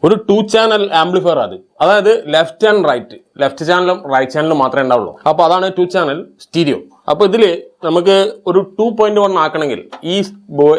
ഒരു 2 channel amplifier അത്. അതായത് ലെഫ്റ്റ് ആൻഡ് റൈറ്റ്, ലെഫ്റ്റ് ചാനലും റൈറ്റ് ചാനലും മാത്രമേ ഉണ്ടാവുള്ളൂ. അപ്പോൾ അതാണ് 2 ചാനൽ സ്റ്റീരിയോ. അപ്പോൾ ഇതില് നമുക്ക് ഒരു 2.1 ആക്കണമെങ്കിൽ ഈ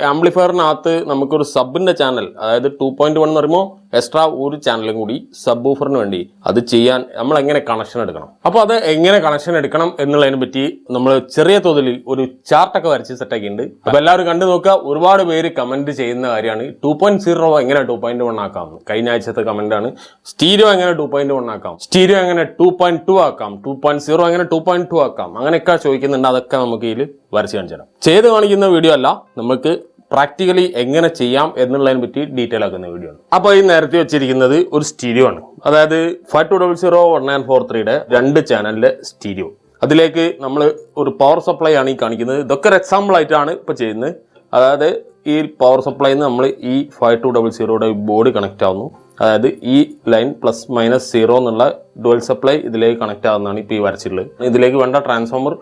ആംപ്ലിഫയറിനകത്ത് നമുക്കൊരു സബിന്റെ ചാനൽ, അതായത് 2.1 എന്ന് പറയുമ്പോൾ എക്സ്ട്രാ ഒരു ചാനലും കൂടി സബ് വൂഫറിന് വേണ്ടി അത് ചെയ്യാൻ നമ്മൾ എങ്ങനെ കണക്ഷൻ എടുക്കണം. അപ്പോൾ അത് എങ്ങനെ കണക്ഷൻ എടുക്കണം എന്നുള്ളതിനെ പറ്റി നമ്മൾ ചെറിയ തോതിൽ ഒരു ചാർട്ടൊക്കെ വരച്ച് സെറ്റാക്കിയിട്ടുണ്ട്. അപ്പോൾ എല്ലാവരും കണ്ടു നോക്കുക. ഒരുപാട് പേര് കമന്റ് ചെയ്യുന്ന കാര്യമാണ് 2.0 എങ്ങനെ 2.1 ആക്കാം. കഴിഞ്ഞ ആഴ്ചത്തെ കമന്റ് ആണ്. സ്റ്റീരിയോ എങ്ങനെ 2.1 ആക്കാം, സ്റ്റീരിയോ എങ്ങനെ 2.2 ആക്കാം, 2.0 എങ്ങനെ 2.2 ആക്കാം, അങ്ങനെയൊക്കെ ചോദിക്കുന്നുണ്ട്. അതൊക്കെ നമുക്ക് ഇതിൽ വരച്ച് കാണിച്ചു തരാം. ചെയ്ത് കാണിക്കുന്ന വീഡിയോ അല്ല, നമുക്ക് പ്രാക്ടിക്കലി എങ്ങനെ ചെയ്യാം എന്നുള്ളതിനെ പറ്റി ഡീറ്റെയിൽ ആക്കുന്ന വീഡിയോ ആണ്. അപ്പോൾ ഈ നേരത്തെ വെച്ചിരിക്കുന്നത് ഒരു സ്റ്റീരിയോ ആണ്. അതായത് 52001943 2 ചാനലിലെ സ്റ്റീരിയോ. അതിലേക്ക് നമ്മൾ ഒരു പവർ സപ്ലൈ ആണ് ഈ കാണിക്കുന്നത്. ഇതൊക്കെ ഒരു എക്സാമ്പിൾ ആയിട്ടാണ് ഇപ്പോൾ ചെയ്യുന്നത്. അതായത് ഈ പവർ സപ്ലൈന്ന് നമ്മൾ ഈ 5200 ബോർഡ് കണക്ട് ആവുന്നു. അതായത് ഈ ലൈൻ +-0 എന്നുള്ള ഡുവൽ സപ്ലൈ ഇതിലേക്ക് കണക്ട് ആവുന്നതാണ് ഇപ്പോൾ ഈ വരച്ചിട്ടുള്ളത്. ഇതിലേക്ക് വേണ്ട ട്രാൻസ്ഫോമർ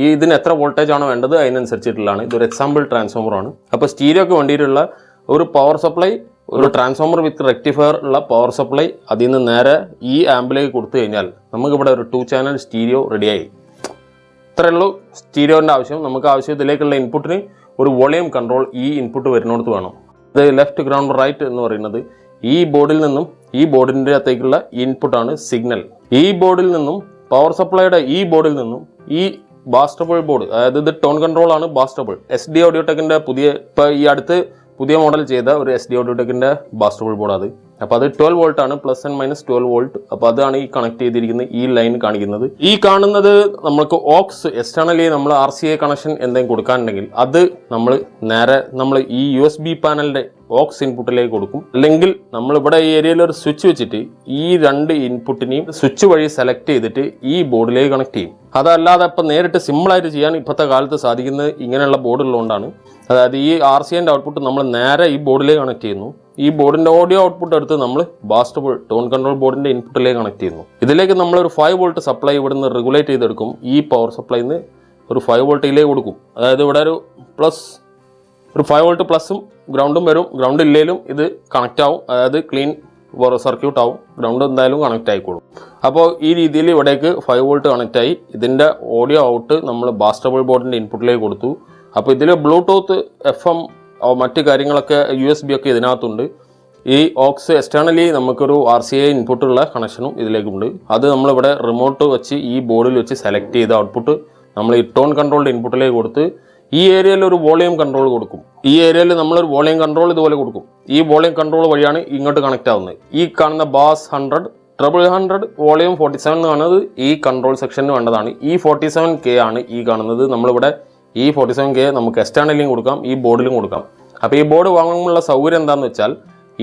ഇതിന് എത്ര വോൾട്ടേജ് ആണോ വേണ്ടത് അതിനനുസരിച്ചിട്ടുള്ളതാണ്. ഇതൊരു എക്സാമ്പിൾ ട്രാൻസ്ഫോമർ ആണ്. അപ്പോൾ സ്റ്റീരിയോക്ക് വേണ്ടിയിട്ടുള്ള ഒരു പവർ സപ്ലൈ, ഒരു ട്രാൻസ്ഫോമർ വിത്ത് റെക്ടിഫയർ ഉള്ള പവർ സപ്ലൈ അതിൽ നിന്ന് നേരെ ഈ ആംപിലേക്ക് കൊടുത്തു കഴിഞ്ഞാൽ നമുക്കിവിടെ ഒരു 2 ചാനൽ സ്റ്റീരിയോ റെഡിയായി. ഇത്രയേ ഉള്ളൂ സ്റ്റീരിയോൻ്റെ ആവശ്യം. നമുക്ക് ആവശ്യം ഇതിലേക്കുള്ള ഇൻപുട്ടിന് ഒരു വോളിയം കൺട്രോൾ ഈ ഇൻപുട്ട് വരുന്നിടത്ത് വേണം. ഇത് ലെഫ്റ്റ് ഗ്രൗണ്ട് റൈറ്റ് എന്ന് പറയുന്നത് ഈ ബോർഡിൽ നിന്നും ഈ ബോർഡിൻ്റെ അകത്തേക്കുള്ള ഇൻപുട്ടാണ് സിഗ്നൽ. ഈ ബോർഡിൽ നിന്നും പവർ സപ്ലൈയുടെ ഈ ബോർഡിൽ നിന്നും ഈ ബാസ്റ്റബിൾ ബോർഡ്, അതായത് ഇത് ടോൺ കൺട്രോൾ ആണ്. ബാസ്റ്റബിൾ SD ഓഡിയോടെക്കിന്റെ ഈ അടുത്ത് പുതിയ മോഡൽ ചെയ്ത ഒരു SD ഓഡിയോടെക്കിന്റെ ബാസ്റ്റബിൾ ബോർഡ് അത്. അപ്പോൾ അത് 12 വോൾട്ട് ആണ്, +&- 12 വോൾട്ട്. അപ്പോൾ അതാണ് ഈ കണക്ട് ചെയ്തിരിക്കുന്നത് ഈ ലൈൻ കാണിക്കുന്നത്. ഈ കാണുന്നത് നമുക്ക് ഓക്സ് എക്സ്റ്റേണലി നമ്മൾ RCA കണക്ഷൻ എന്തെങ്കിലും കൊടുക്കാനുണ്ടെങ്കിൽ അത് നമ്മൾ ഈ USB പാനലിന്റെ ഓക്സ് ഇൻപുട്ടിലേക്ക് കൊടുക്കും. അല്ലെങ്കിൽ നമ്മളിവിടെ ഈ ഏരിയയിൽ ഒരു സ്വിച്ച് വെച്ചിട്ട് ഈ 2 ഇൻപുട്ടിനെയും സ്വിച്ച് വഴി സെലക്ട് ചെയ്തിട്ട് ഈ ബോർഡിലേക്ക് കണക്ട് ചെയ്യും. അതല്ലാതെ ഇപ്പം നേരിട്ട് സിമ്പിളായിട്ട് ചെയ്യാൻ ഇപ്പോഴത്തെ കാലത്ത് സാധിക്കുന്നത് ഇങ്ങനെയുള്ള ബോർഡ് ഉള്ളതുകൊണ്ടാണ്. അതായത് ഈ RCAൻ്റെ ഔട്ട്പുട്ട് നമ്മൾ നേരെ ഈ ബോർഡിലേക്ക് കണക്ട് ചെയ്യുന്നു. ഈ ബോർഡിന്റെ ഓഡിയോ ഔട്ട്പുട്ട് എടുത്ത് നമ്മൾ ബാസ്റ്റബിൾ ടോൺ കൺട്രോൾ ബോർഡിന്റെ ഇൻപുട്ടിലേക്ക് കണക്ട് ചെയ്യുന്നു. ഇതിലേക്ക് നമ്മളൊരു 5 വോൾട്ട് സപ്ലൈ ഇവിടുന്ന് റെഗുലേറ്റ് ചെയ്തെടുക്കും. ഈ പവർ സപ്ലൈന്ന് ഒരു 5 വോൾട്ടിലേക്ക് കൊടുക്കും. അതായത് ഇവിടെ ഒരു 5 വോൾട്ട് പ്ലസും ഗ്രൗണ്ടും വരും. ഗ്രൗണ്ട് ഇല്ലെങ്കിലും ഇത് കണക്റ്റ് ആവും. അതായത് ക്ലീൻ സർക്യൂട്ട് ആവും. ഗ്രൗണ്ട് എന്തായാലും കണക്റ്റ് ആയിക്കോളും. അപ്പോൾ ഈ രീതിയിൽ ഇവിടേക്ക് 5 വോൾട്ട് കണക്റ്റ് ആയി. ഇതിൻ്റെ ഓഡിയോ ഔട്ട് നമ്മൾ ബാസ്റ്റബിൾ ബോർഡിൻ്റെ ഇൻപുട്ടിലേക്ക് കൊടുത്തു. അപ്പോൾ ഇതിൽ ബ്ലൂടൂത്ത് FM മറ്റ് കാര്യങ്ങളൊക്കെ USB ഒക്കെ ഇതിനകത്തുണ്ട്. ഈ ഓക്സ് എക്സ്റ്റേണലി നമുക്കൊരു RCA ഇൻപുട്ടുള്ള കണക്ഷനും ഇതിലേക്കുണ്ട്. അത് നമ്മളിവിടെ റിമോട്ട് വെച്ച് ഈ ബോർഡിൽ വെച്ച് സെലക്ട് ചെയ്ത ഔട്ട്പുട്ട് നമ്മൾ ഈ ടോൺ കൺട്രോളിൻ്റെ ഇൻപുട്ടിലേക്ക് കൊടുത്ത് ഈ ഏരിയയിൽ ഒരു വോളിയം കൺട്രോൾ കൊടുക്കും. ഈ ഏരിയയിൽ നമ്മളൊരു വോളിയം കൺട്രോൾ ഇതുപോലെ കൊടുക്കും. ഈ വോളിയം കൺട്രോൾ വഴിയാണ് ഇങ്ങോട്ട് കണക്ട് ആവുന്നത്. ഈ കാണുന്ന ബാസ് 100 100 വോളിയം 47 എന്ന് കാണുന്നത് ഈ കൺട്രോൾ സെക്ഷന് വേണ്ടതാണ്. ഈ 47K ആണ് ഈ കാണുന്നത്. നമ്മളിവിടെ ഈ 47K നമുക്ക് എക്സ്റ്റേണലിയും കൊടുക്കാം, ഈ ബോർഡിലും കൊടുക്കാം. അപ്പോൾ ഈ ബോർഡ് വാങ്ങുമ്പോഴുള്ള സൗകര്യം എന്താണെന്ന് വെച്ചാൽ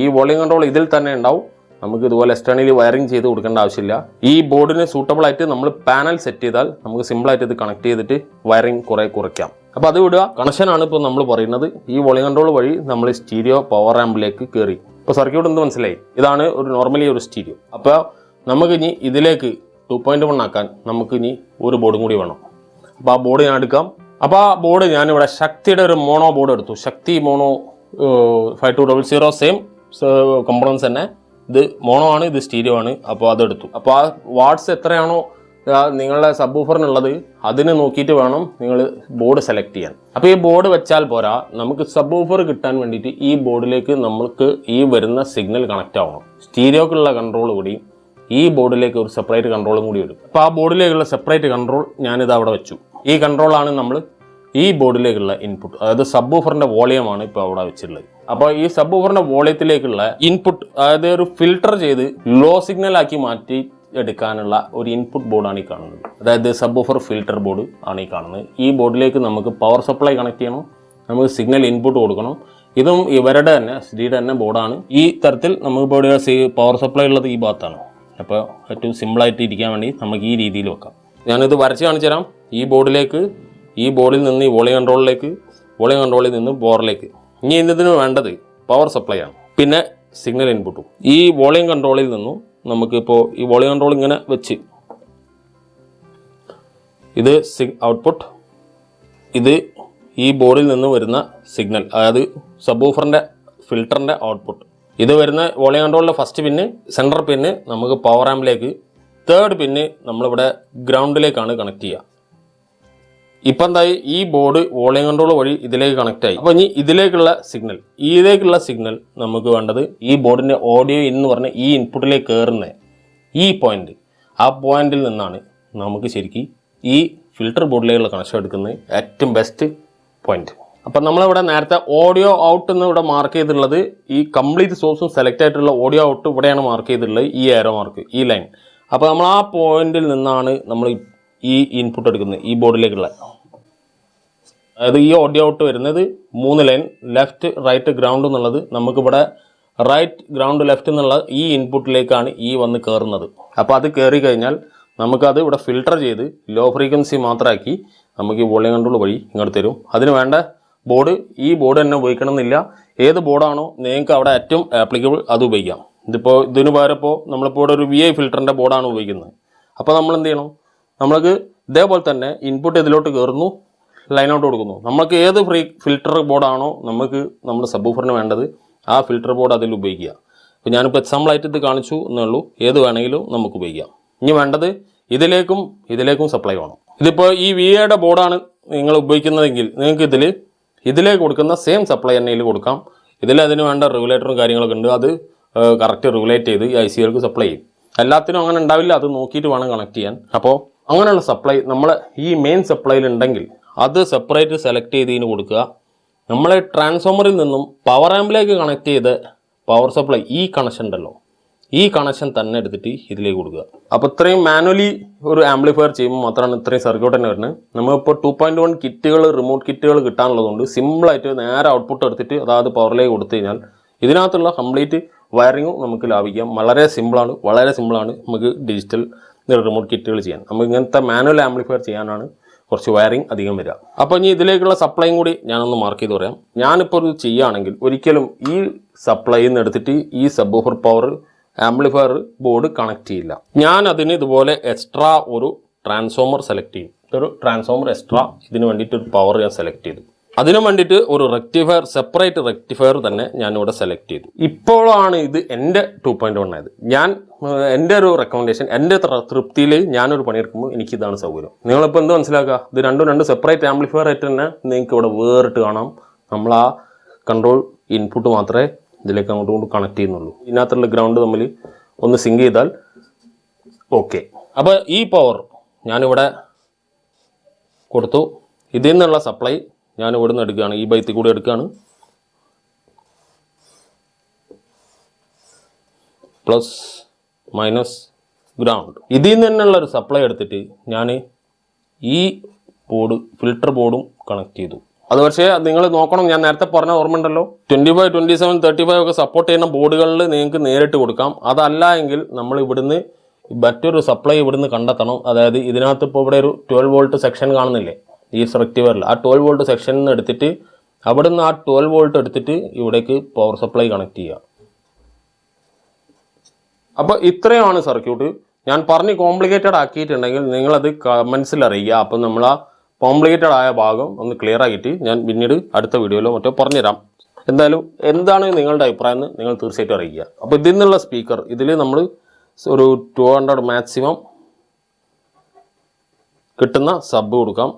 ഈ വോളിയം കൺട്രോൾ ഇതിൽ തന്നെ ഉണ്ടാവും. നമുക്ക് ഇതുപോലെ എക്സ്റ്റേണലി വയറിംഗ് ചെയ്ത് കൊടുക്കേണ്ട ആവശ്യമില്ല. ഈ ബോർഡിന് സൂട്ടബിൾ ആയിട്ട് നമ്മൾ പാനൽ സെറ്റ് ചെയ്താൽ നമുക്ക് സിമ്പിളായിട്ട് ഇത് കണക്ട് ചെയ്തിട്ട് വയറിംഗ് കുറയ്ക്കാം. അപ്പോൾ അത് വിടുക. കണക്ഷനാണ് ഇപ്പോൾ നമ്മൾ പറയുന്നത്. ഈ വോളിയം കൺട്രോൾ വഴി നമ്മൾ സ്റ്റീരിയോ പവർ ആമ്പിലേക്ക് കയറി. ഇപ്പോൾ സർക്യൂട്ട് എന്ത് മനസ്സിലായി? ഇതാണ് നോർമലി ഒരു സ്റ്റീരിയോ. അപ്പോൾ നമുക്ക് ഇനി ഇതിലേക്ക് 2.1 ആക്കാൻ നമുക്ക് ഇനി ഒരു ബോർഡും കൂടി വേണം. അപ്പോൾ ആ ബോർഡ് ഞാൻ എടുക്കാം. അപ്പോൾ ആ ബോർഡ് ഞാനിവിടെ ശക്തിയുടെ ഒരു മോണോ ബോർഡ് എടുത്തു. ശക്തി മോണോ 5200 സെയിം കമ്പോണൻസ് തന്നെ. ഇത് മോണോ ആണ്, ഇത് സ്റ്റീരിയോ ആണ്. അപ്പോൾ അതെടുത്തു. അപ്പോൾ ആ വാട്ട്സ് എത്രയാണോ നിങ്ങളുടെ സബ് വൂഫറിനുള്ളത് അതിന് നോക്കിയിട്ട് വേണം നിങ്ങൾ ബോർഡ് സെലക്ട് ചെയ്യാൻ. അപ്പോൾ ഈ ബോർഡ് വെച്ചാൽ പോരാ, നമുക്ക് സബ് വൂഫർ കിട്ടാൻ വേണ്ടിയിട്ട് ഈ ബോർഡിലേക്ക് നമുക്ക് ഈ വരുന്ന സിഗ്നൽ കണക്റ്റ് ആവണം. സ്റ്റീരിയോക്കുള്ള കൺട്രോൾ കൂടി ഈ ബോർഡിലേക്ക് ഒരു സെപ്പറേറ്റ് കൺട്രോളും കൂടി വരും. അപ്പോൾ ആ ബോർഡിലേക്കുള്ള സെപ്പറേറ്റ് കൺട്രോൾ ഞാനിത് അവിടെ വെച്ചു. ഈ കൺട്രോളാണ് നമ്മൾ ഈ ബോർഡിലേക്കുള്ള ഇൻപുട്ട്. അതായത് സബ് വൂഫറിന്റെ വോളിയമാണ് ഇപ്പോൾ അവിടെ വെച്ചിട്ടുള്ളത്. അപ്പോൾ ഈ സബ് വൂഫറിന്റെ വോളിയത്തിലേക്കുള്ള ഇൻപുട്ട്, അതായത് ഒരു ഫിൽട്ടർ ചെയ്ത് ലോ സിഗ്നൽ ആക്കി മാറ്റി എടുക്കാനുള്ള ഒരു ഇൻപുട്ട് ബോർഡാണ് ഈ കാണുന്നത്. അതായത് സബ് വൂഫർ ഫിൽട്ടർ ബോർഡ് ആണ് ഈ കാണുന്നത്. ഈ ബോർഡിലേക്ക് നമുക്ക് പവർ സപ്ലൈ കണക്ട് ചെയ്യണം, നമുക്ക് സിഗ്നൽ ഇൻപുട്ട് കൊടുക്കണം. ഇതും ഇവരുടെ തന്നെ SDയുടെ തന്നെ ബോർഡാണ്. ഈ തരത്തിൽ നമുക്ക് പവർ സപ്ലൈ ഉള്ളത് ഈ ഭാഗത്താണ്. അപ്പോൾ ഏറ്റവും സിമ്പിളായിട്ട് ഇരിക്കാൻ വേണ്ടി നമുക്ക് ഈ രീതിയിൽ വെക്കാം. ഞാനിത് വരച്ച് കാണിച്ചു തരാം. ഈ ബോർഡിൽ നിന്ന് ഈ വോളിയം കൺട്രോളിലേക്ക്, വോളിയം കൺട്രോളിൽ നിന്ന് ബോറിലേക്ക്. ഇനി ഇതിന് വേണ്ടത് പവർ സപ്ലൈ ആണ്, പിന്നെ സിഗ്നൽ ഇൻപുട്ടും. ഈ വോളിയം കൺട്രോളിൽ നിന്നും നമുക്കിപ്പോൾ ഈ വോളിയം കൺട്രോൾ ഇങ്ങനെ വെച്ച് ഇത് ഔട്ട്പുട്ട്, ഇത് ഈ ബോർഡിൽ നിന്ന് വരുന്ന സിഗ്നൽ, അതായത് സബ് വൂഫറിൻ്റെ ഫിൽറ്ററിൻ്റെ ഔട്ട്പുട്ട്. ഇത് വരുന്ന വോളിയം കൺട്രോളിലെ ഫസ്റ്റ് പിന്ന്, സെൻട്രൽ പിന്ന് നമുക്ക് പവർ ആമ്പിലേക്ക്, തേർഡ് പിന്ന് നമ്മളിവിടെ ഗ്രൗണ്ടിലേക്കാണ് കണക്ട് ചെയ്യുക. ഇപ്പം എന്തായി, ഈ ബോർഡ് വോളിയം കൺട്രോൾ വഴി ഇതിലേക്ക് കണക്ട് ആയി. അപ്പോൾ ഇനി ഇതിലേക്കുള്ള സിഗ്നൽ നമുക്ക് വേണ്ടത് ഈ ബോർഡിൻ്റെ ഓഡിയോ എന്ന് പറഞ്ഞ ഈ ഇൻപുട്ടിലേക്ക് കയറുന്ന ഈ പോയിന്റ്, ആ പോയിന്റിൽ നിന്നാണ് നമുക്ക് ശരിക്കും ഈ ഫിൽട്ടർ ബോർഡിലേക്കുള്ള കണക്ഷൻ എടുക്കുന്നത് ഏറ്റവും ബെസ്റ്റ് പോയിന്റ്. അപ്പം നമ്മളിവിടെ നേരത്തെ ഓഡിയോ ഔട്ട് എന്ന് ഇവിടെ മാർക്ക് ചെയ്തിട്ടുള്ളത്, ഈ കംപ്ലീറ്റ് സോഴ്സും സെലക്ട് ആയിട്ടുള്ള ഓഡിയോ ഔട്ട് ഇവിടെയാണ് മാർക്ക് ചെയ്തിട്ടുള്ളത്, ഈ ഏരോ മാർക്ക്, ഈ ലൈൻ. അപ്പോൾ നമ്മൾ ആ പോയിന്റിൽ നിന്നാണ് നമ്മൾ ഈ ഇൻപുട്ട് എടുക്കുന്നത് ഈ ബോർഡിലേക്കുള്ള. അതായത് ഈ ഓഡിയോ ഔട്ട് വരുന്നത് 3 ലൈൻ, ലെഫ്റ്റ് റൈറ്റ് ഗ്രൗണ്ട് എന്നുള്ളത് നമുക്കിവിടെ റൈറ്റ് ഗ്രൗണ്ട് ലെഫ്റ്റ് എന്നുള്ള ഈ ഇൻപുട്ടിലേക്കാണ് ഈ വന്ന് കയറുന്നത്. അപ്പോൾ അത് കയറി കഴിഞ്ഞാൽ നമുക്കത് ഇവിടെ ഫിൽട്ടർ ചെയ്ത് ലോ ഫ്രീക്വൻസി മാത്രമാക്കി നമുക്ക് ഈ വോളിയം കൺട്രോൾ വഴി ഇങ്ങോട്ട് തരും. അതിന് വേണ്ട ബോർഡ് ഈ ബോർഡ് തന്നെ ഉപയോഗിക്കണം എന്നില്ല. ഏത് ബോർഡാണോ നിങ്ങൾക്ക് അവിടെ ഏറ്റവും ആപ്ലിക്കബിൾ അത് ഉപയോഗിക്കാം. ഇതിപ്പോൾ ഇതിന് പകരം ഇപ്പോൾ നമ്മളിപ്പോൾ ഇവിടെ ഒരു VI ഫിൽറ്ററിൻ്റെ ബോർഡാണ് ഉപയോഗിക്കുന്നത്. അപ്പോൾ നമ്മൾ എന്ത് ചെയ്യണം, നമ്മൾക്ക് ഇതേപോലെ തന്നെ ഇൻപുട്ട് ഇതിലോട്ട് കയറുന്നു, ലൈൻ ഔട്ട് കൊടുക്കുന്നു. നമുക്ക് ഏത് ഫിൽട്ടർ ബോർഡാണോ നമുക്ക് നമ്മുടെ സബ്വൂഫറിന് വേണ്ടത് ആ ഫിൽട്ടർ ബോർഡ് അതിൽ ഉപയോഗിക്കുക. അപ്പോൾ ഞാനിപ്പോൾ എക്സാമ്പിളായിട്ട് ഇത് കാണിച്ചു എന്നേ ഉള്ളൂ. ഏത് വേണമെങ്കിലും നമുക്ക് ഉപയോഗിക്കാം. ഇനി വേണ്ടത് ഇതിലേക്കും സപ്ലൈ വേണം. ഇതിപ്പോൾ ഈ VIയുടെ ബോർഡാണ് നിങ്ങൾ ഉപയോഗിക്കുന്നതെങ്കിൽ നിങ്ങൾക്ക് ഇതിലേക്ക് കൊടുക്കുന്ന സെയിം സപ്ലൈ തന്നെ ഇതിൽ കൊടുക്കാം. അതിന് വേണ്ട റെഗുലേറ്ററും കാര്യങ്ങളൊക്കെ ഉണ്ട്. അത് കറക്റ്റ് റെഗുലേറ്റ് ചെയ്ത് ഈ ICകൾക്ക് സപ്ലൈ ചെയ്യും. എല്ലാത്തിനും അങ്ങനെ ഉണ്ടാവില്ല, അത് നോക്കിയിട്ട് വേണം കണക്ട് ചെയ്യാൻ. അപ്പോൾ അങ്ങനെയുള്ള സപ്ലൈ നമ്മൾ ഈ മെയിൻ സപ്ലൈയിൽ ഉണ്ടെങ്കിൽ അത് സെപ്പറേറ്റ് സെലക്ട് ചെയ്ത് ഇതിന് കൊടുക്കുക. നമ്മൾ ട്രാൻസ്ഫോമറിൽ നിന്നും പവർ ആമ്പിലേക്ക് കണക്ട് ചെയ്ത് പവർ സപ്ലൈ ഈ കണക്ഷൻ ഉണ്ടല്ലോ, ഈ കണക്ഷൻ തന്നെ എടുത്തിട്ട് ഇതിലേക്ക് കൊടുക്കുക. അപ്പോൾ ഇത്രയും മാനുവലി ഒരു ആംപ്ലിഫയർ ചെയ്യുമ്പോൾ മാത്രമാണ് ഇത്രയും സർക്യൂട്ട് തന്നെ വരുന്നത്. നമ്മളിപ്പോൾ 2.1 കിറ്റുകൾ, റിമോട്ട് കിറ്റുകൾ കിട്ടാനുള്ളതുകൊണ്ട് സിമ്പിളായിട്ട് നേരെ ഔട്ട്പുട്ട് എടുത്തിട്ട് അതായത് പവറിലേക്ക് കൊടുത്തു കഴിഞ്ഞാൽ ഇതിനകത്തുള്ള കംപ്ലീറ്റ് വയറിങ്ങും നമുക്ക് ലാഭിക്കാം. വളരെ സിമ്പിളാണ് നമുക്ക് ഡിജിറ്റൽ റിമോട്ട് കിറ്റുകൾ ചെയ്യാൻ. നമുക്ക് ഇങ്ങനത്തെ മാനുവൽ ആംപ്ലിഫയർ ചെയ്യാനാണ് കുറച്ച് വയറിങ് അധികം വരിക. അപ്പോൾ ഇനി ഇതിലേക്കുള്ള സപ്ലൈയും കൂടി ഞാനൊന്ന് മാർക്ക് ചെയ്ത് പറയാം. ഞാനിപ്പോൾ ഇത് ചെയ്യുകയാണെങ്കിൽ ഒരിക്കലും ഈ സപ്ലൈയിൽ നിന്ന് എടുത്തിട്ട് ഈ subwoofer power amplifier board connect ചെയ്യില്ല. ഞാൻ അതിന് ഇതുപോലെ എക്സ്ട്രാ ഒരു ട്രാൻസ്ഫോമർ സെലക്ട് ചെയ്യും. ഒരു ട്രാൻസ്ഫോമർ എക്സ്ട്രാ ഇതിന് വേണ്ടിയിട്ട് ഒരു പവർ ഞാൻ സെലക്ട് ചെയ്തു. അതിനു വേണ്ടിയിട്ട് ഒരു സെപ്പറേറ്റ് റെക്ടിഫയർ തന്നെ ഞാനിവിടെ സെലക്ട് ചെയ്തു. ഇപ്പോഴാണ് ഇത് എൻ്റെ 2.1 ആയത്. എൻ്റെ ഒരു റെക്കമെൻഡേഷൻ, എൻ്റെ തൃപ്തിയിൽ ഞാനൊരു പണിയെടുക്കുമ്പോൾ എനിക്കിതാണ് സൗകര്യം. നിങ്ങളിപ്പോൾ എന്ത് മനസ്സിലാക്കുക, ഇത് രണ്ട് സെപ്പറേറ്റ് ആംപ്ലിഫയർ ആയിട്ട് തന്നെ നിങ്ങൾക്ക് ഇവിടെ വേറിട്ട് കാണാം. നമ്മൾ ആ കൺട്രോൾ ഇൻപുട്ട് മാത്രമേ ഇതിലേക്ക് അങ്ങോട്ടും കണക്ട് ചെയ്യുന്നുള്ളൂ. ഇതിനകത്തുള്ള ഗ്രൗണ്ട് തമ്മിൽ ഒന്ന് സിങ്ക് ചെയ്താൽ ഓക്കെ. അപ്പോൾ ഈ പവർ ഞാനിവിടെ കൊടുത്തു. ഇതിൽ നിന്നുള്ള സപ്ലൈ ഞാൻ ഇവിടെ നിന്ന് എടുക്കുകയാണ്, ഈ ബൈത്തിൽ കൂടി എടുക്കുകയാണ്. Plus minus ground. ഇതിൽ നിന്ന് തന്നെയുള്ള ഒരു സപ്ലൈ എടുത്തിട്ട് ഞാൻ ഈ ബോർഡ് ഫിൽട്ടർ ബോർഡും കണക്ട് ചെയ്തു. അത് പക്ഷേ നിങ്ങൾ നോക്കണം, ഞാൻ നേരത്തെ പറഞ്ഞ ഓർമ്മ ഉണ്ടല്ലോ, 25, 27, 35 ഒക്കെ സപ്പോർട്ട് ചെയ്യുന്ന ബോർഡുകളിൽ നിങ്ങൾക്ക് നേരിട്ട് കൊടുക്കാം. അതല്ല എങ്കിൽ നമ്മൾ ഇവിടുന്ന് മറ്റൊരു സപ്ലൈ ഇവിടുന്ന് കണ്ടെത്തണം. അതായത് ഇതിനകത്ത് ഇപ്പോൾ ഇവിടെ ഒരു 12 വോൾട്ട് സെക്ഷൻ കാണുന്നില്ലേ ഈ റെക്ടിഫയറിൽ, ആ 12 വോൾട്ട് സെക്ഷനിൽ നിന്ന് എടുത്തിട്ട് അവിടുന്ന് ആ 12 വോൾട്ട് എടുത്തിട്ട് ഇവിടേക്ക് പവർ സപ്ലൈ കണക്ട് ചെയ്യുക. അപ്പോൾ ഇത്രയാണ് സർക്യൂട്ട്. ഞാൻ പറഞ്ഞ് കോംപ്ലിക്കേറ്റഡ് ആക്കിയിട്ടുണ്ടെങ്കിൽ നിങ്ങളത് കമൻസിൽ അറിയിക്കുക. അപ്പം നമ്മൾ ആ കോംപ്ലിക്കേറ്റഡ് ആയ ഭാഗം ഒന്ന് ക്ലിയർ ആക്കിയിട്ട് ഞാൻ പിന്നീട് അടുത്ത വീഡിയോയിലോ മറ്റോ പറഞ്ഞുതരാം. എന്തായാലും എന്താണ് നിങ്ങളുടെ അഭിപ്രായം എന്ന് നിങ്ങൾ തീർച്ചയായിട്ടും അറിയിക്കുക. അപ്പോൾ ഇതിൽ നിന്നുള്ള സ്പീക്കർ ഇതിൽ നമ്മൾ ഒരു 200 മാക്സിമം കിട്ടുന്ന സബ് കൊടുക്കാം.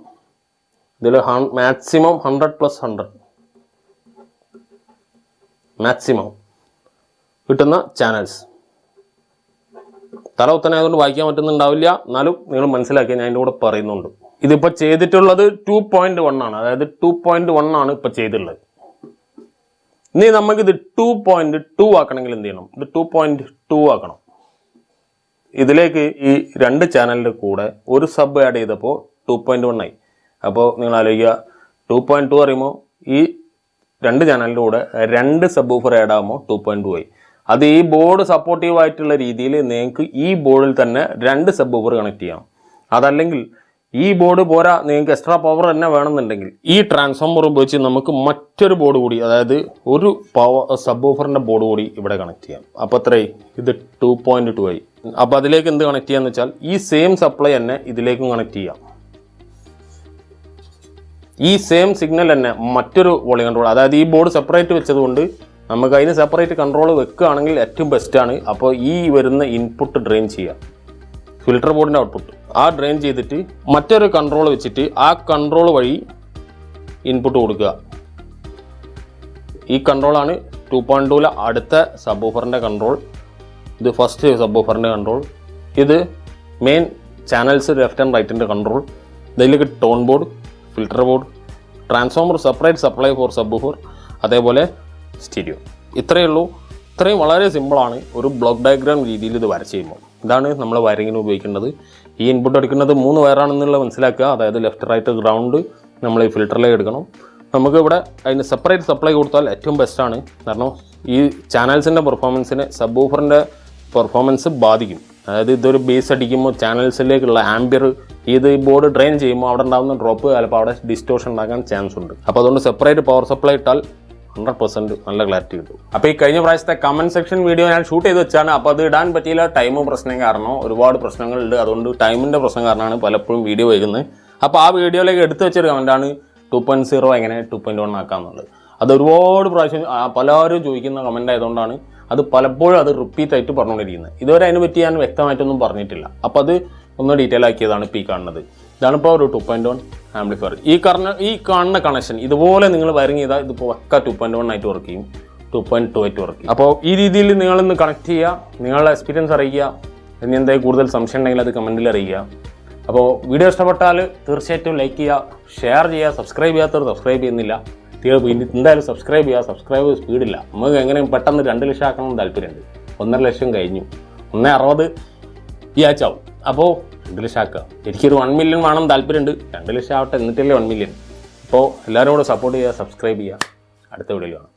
ഇതിൽ മാക്സിമം 100+100 മാക്സിമം കിട്ടുന്ന ചാനൽസ്. തല ഉത്തനെ ആയതുകൊണ്ട് വായിക്കാൻ പറ്റുന്നുണ്ടാവില്ല, എന്നാലും നിങ്ങൾ മനസ്സിലാക്കിയാൽ ഞാൻ അതിൻ്റെ കൂടെ പറയുന്നുണ്ട്. ഇതിപ്പോൾ ചെയ്തിട്ടുള്ളത് 2.1 ആണ്, അതായത് 2.1 ആണ് ഇപ്പോൾ ചെയ്തിട്ടുള്ളത്. ഇനി നമുക്കിത് 2.2 ആക്കണമെങ്കിൽ എന്ത് ചെയ്യണം, ഇത് 2.2 ആക്കണം. ഇതിലേക്ക് ഈ 2 ചാനലിൻ്റെ കൂടെ ഒരു സബ് ആഡ് ചെയ്തപ്പോൾ 2.1 ആയി. അപ്പോൾ നിങ്ങൾ ആലോചിക്കുക, 2.2 പറയുമ്പോൾ ഈ 2 ചാനലിൻ്റെ കൂടെ 2 സബ് ഊഫർ ആഡ് ആകുമ്പോൾ 2.2 ആയി. അത് ഈ ബോർഡ് സപ്പോർട്ടീവ് ആയിട്ടുള്ള രീതിയിൽ നിങ്ങൾക്ക് ഈ ബോർഡിൽ തന്നെ 2 സബ് ഊഫർ കണക്ട് ചെയ്യാം. അതല്ലെങ്കിൽ ഈ ബോർഡ് പോരാ, നിങ്ങൾക്ക് എക്സ്ട്രാ പവർ തന്നെ വേണമെന്നുണ്ടെങ്കിൽ ഈ ട്രാൻസ്ഫോമർ ഉപയോഗിച്ച് നമുക്ക് മറ്റൊരു ബോർഡ് കൂടി, അതായത് ഒരു സബ് ഊഫറിൻ്റെ ബോർഡ് കൂടി ഇവിടെ കണക്ട് ചെയ്യാം. അപ്പോൾ അത്രയും ഇത് 2.2 ആയി. അപ്പോൾ അതിലേക്ക് എന്ത് കണക്ട് ചെയ്യാന്ന് വെച്ചാൽ ഈ സെയിം സപ്ലൈ തന്നെ ഇതിലേക്കും കണക്ട് ചെയ്യാം. ഈ സെയിം സിഗ്നൽ തന്നെ മറ്റൊരു വോളിയം കൺട്രോൾ, അതായത് ഈ ബോർഡ് സെപ്പറേറ്റ് വെച്ചതുകൊണ്ട് നമുക്ക് അതിന് സെപ്പറേറ്റ് കൺട്രോൾ വെക്കുകയാണെങ്കിൽ ഏറ്റവും ബെസ്റ്റാണ്. അപ്പോൾ ഈ വരുന്ന ഇൻപുട്ട് ഡ്രെയിൻ ചെയ്യുക, ഫിൽട്ടർ ബോർഡിൻ്റെ ഔട്ട്പുട്ട് ആ ഡ്രെയിൻ ചെയ്തിട്ട് മറ്റൊരു കൺട്രോൾ വെച്ചിട്ട് ആ കൺട്രോൾ വഴി ഇൻപുട്ട് കൊടുക്കുക. ഈ കൺട്രോളാണ് 2.2 അടുത്ത സബ് വൂഫറിൻ്റെ കൺട്രോൾ. ഇത് ഫസ്റ്റ് സബ് വൂഫറിൻ്റെ കൺട്രോൾ. ഇത് മെയിൻ ചാനൽസ് ലെഫ്റ്റ് ആൻഡ് റൈറ്റിൻ്റെ കൺട്രോൾ. ഇതിലേക്ക് tone board, filter board, transformer separate supply for subwoofer, അതേപോലെ സ്റ്റീരിയോ. ഇത്രയേ ഉള്ളൂ. ഇത്രയും വളരെ സിമ്പിളാണ് ഒരു ബ്ലോക്ക് ഡയഗ്രാം രീതിയിൽ ഇത് വരച്ച് ചെയ്യുമ്പോൾ. ഇതാണ് നമ്മൾ വയറിങ്ങിന് ഉപയോഗിക്കേണ്ടത്. ഈ ഇൻപുട്ട് എടുക്കുന്നത് 3 വയറാണെന്നുള്ളത് മനസ്സിലാക്കുക. അതായത് ലെഫ്റ്റ് റൈറ്റ് ഗ്രൗണ്ട് നമ്മൾ ഈ ഫിൽറ്ററിലേക്ക് എടുക്കണം. നമുക്ക് ഇവിടെ അതിന് സെപ്പറേറ്റ് സപ്ലൈ കൊടുത്താൽ ഏറ്റവും ബെസ്റ്റാണ്. കാരണം ഈ ചാനൽസിൻ്റെ പെർഫോമൻസിനെ സബ് വൂഫറിൻ്റെ പെർഫോമൻസ് ബാധിക്കും. അതായത് ഇതൊരു ബേസ് അടിക്കുമ്പോൾ ചാനൽസിലേക്കുള്ള ആംബിയർ ഇത് ബോർഡ് ഡ്രെയിൻ ചെയ്യുമ്പോൾ അവിടെ ഉണ്ടാകുന്ന ഡ്രോപ്പ് ചിലപ്പോൾ അവിടെ ഡിസ്റ്റോർഷൻ ഉണ്ടാക്കാൻ ചാൻസ് ഉണ്ട്. അപ്പോൾ അതുകൊണ്ട് സെപ്പറേറ്റ് പവർ സപ്ലൈ ഇട്ടാൽ 100% നല്ല ക്ലാരിറ്റി കിട്ടും. അപ്പോൾ ഈ കഴിഞ്ഞ പ്രാവശ്യത്തെ കമൻറ്റ് സെക്ഷൻ വീഡിയോ ഞാൻ ഷൂട്ട് ചെയ്ത് വെച്ചാണ്. അപ്പോൾ അത് ഇടാൻ പറ്റിയില്ല, ടൈം പ്രശ്നം കാരണം. ഒരുപാട് പ്രശ്നങ്ങളുണ്ട്, അതുകൊണ്ട് ടൈമിൻ്റെ പ്രശ്നം കാരണമാണ് പലപ്പോഴും വീഡിയോ വൈകുന്നത്. അപ്പോൾ ആ വീഡിയോയിലേക്ക് എടുത്തു വെച്ചൊരു കമൻറ്റാണ് 2.0 എങ്ങനെ 2.1 ആക്കാമെന്നുള്ളത്. അത് ഒരുപാട് പ്രാവശ്യം പലരും ചോദിക്കുന്ന കമൻ്റ് ആയതുകൊണ്ടാണ് അത് പലപ്പോഴും അത് റിപ്പീറ്റ് ആയിട്ട് പറഞ്ഞുകൊണ്ടിരിക്കുന്നത്. ഇതുവരെ അതിനെ പറ്റി ഞാൻ വ്യക്തമായിട്ടൊന്നും പറഞ്ഞിട്ടില്ല. അപ്പോൾ അത് ഒന്ന് ഡീറ്റെയിൽ ആക്കിയതാണ് ഇപ്പോൾ ഈ കാണുന്നത്. ഇതാണിപ്പോൾ ഒരു 2.1 ആംപ്ലിഫയർ. ഈ കാണുന്ന കണക്ഷൻ ഇതുപോലെ നിങ്ങൾ വയറിങ് ചെയ്താൽ ഇതിപ്പോൾ ഒക്കെ 2.1 ആയിട്ട് വർക്ക് ചെയ്യും, 2.2 ആയിട്ട് വർക്ക് ചെയ്യും. അപ്പോൾ ഈ രീതിയിൽ നിങ്ങളൊന്ന് കണക്ട് ചെയ്യുക, നിങ്ങളുടെ എക്സ്പീരിയൻസ് അറിയിക്കുക. ഇനി എന്തെങ്കിലും കൂടുതൽ സംശയം ഉണ്ടെങ്കിൽ അത് കമൻറ്റിൽ അറിയിക്കുക. അപ്പോൾ വീഡിയോ ഇഷ്ടപ്പെട്ടാൽ തീർച്ചയായിട്ടും ലൈക്ക് ചെയ്യുക, ഷെയർ ചെയ്യുക. സബ്സ്ക്രൈബ് ചെയ്യാത്തവർ സബ്സ്ക്രൈബ് ചെയ്യുന്നില്ല, എന്തായാലും സബ്സ്ക്രൈബ് ചെയ്യുക. സബ്സ്ക്രൈബ് സ്പീഡില്ല, നമുക്ക് എങ്ങനെയും പെട്ടെന്ന് 2 ലക്ഷം ആക്കണം താല്പര്യമുണ്ട്. 1.5 ലക്ഷം കഴിഞ്ഞു, 1.60 ഈ ആഴ്ച ആവും. അപ്പോൾ 2 ലക്ഷം ആക്കുക. എനിക്കൊരു 1 മില്യൺ വേണം താല്പര്യമുണ്ട്. 2 ലക്ഷം ആവട്ടെ, എന്നിട്ടല്ലേ 1 മില്യൺ. അപ്പോൾ എല്ലാവരും കൂടെ സപ്പോർട്ട് ചെയ്യുക, സബ്സ്ക്രൈബ് ചെയ്യുക. അടുത്ത വീഡിയോയിൽ കാണാം.